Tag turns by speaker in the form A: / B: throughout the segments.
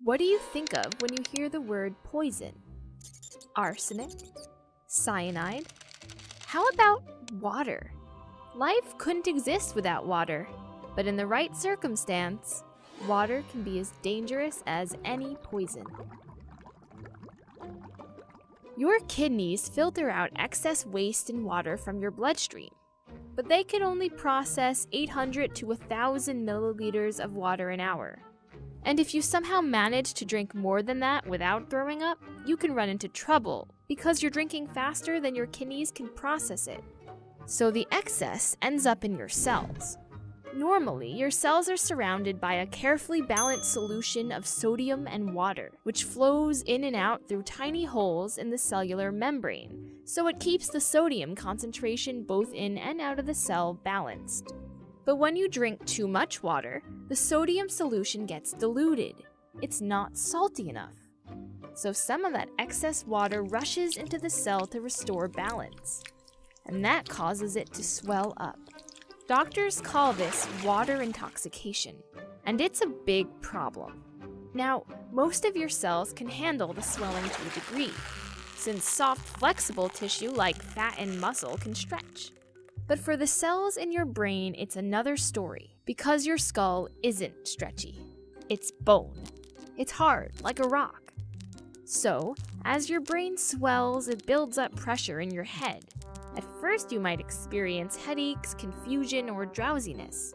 A: What do you think of when you hear the word poison? Arsenic? Cyanide? How about water? Life couldn't exist without water, but in the right circumstance, water can be as dangerous as any poison. Your kidneys filter out excess waste and water from your bloodstream, but they can only process 800 to 1,000 milliliters of water an hour. And if you somehow manage to drink more than that without throwing up, you can run into trouble because you're drinking faster than your kidneys can process it. So the excess ends up in your cells. Normally, your cells are surrounded by a carefully balanced solution of sodium and water, which flows in and out through tiny holes in the cellular membrane, so it keeps the sodium concentration both in and out of the cell balanced. But when you drink too much water, the sodium solution gets diluted. It's not salty enough. So some of that excess water rushes into the cell to restore balance, and that causes it to swell up. Doctors call this water intoxication, and it's a big problem. Now, most of your cells can handle the swelling to a degree, since soft, flexible tissue like fat and muscle can stretch. But for the cells in your brain, it's another story, because your skull isn't stretchy. It's bone. It's hard, like a rock. So, as your brain swells, it builds up pressure in your head. At first, you might experience headaches, confusion, or drowsiness.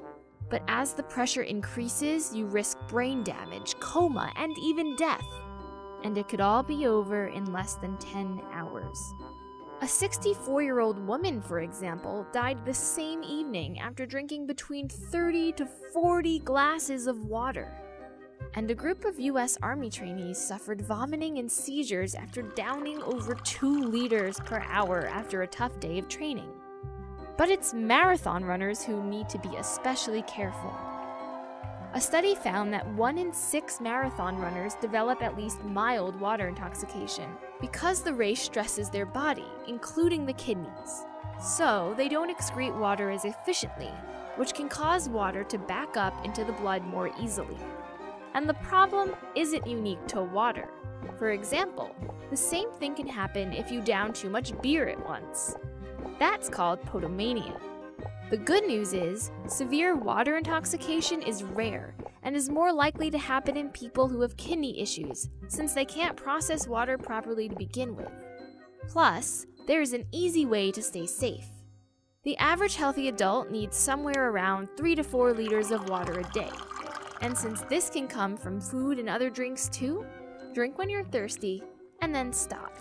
A: But as the pressure increases, you risk brain damage, coma, and even death. And it could all be over in less than 10 hours. A 64-year-old woman, for example, died the same evening after drinking between 30 to 40 glasses of water. And a group of US Army trainees suffered vomiting and seizures after downing over 2 liters per hour after a tough day of training. But it's marathon runners who need to be especially careful. A study found that 1 in 6 marathon runners develop at least mild water intoxication because the race stresses their body, including the kidneys. So they don't excrete water as efficiently, which can cause water to back up into the blood more easily. And the problem isn't unique to water. For example, the same thing can happen if you down too much beer at once. That's called potomania. The good news is, severe water intoxication is rare and is more likely to happen in people who have kidney issues, since they can't process water properly to begin with. Plus, there is an easy way to stay safe. The average healthy adult needs somewhere around 3 to 4 liters of water a day. And since this can come from food and other drinks too, drink when you're thirsty and then stop.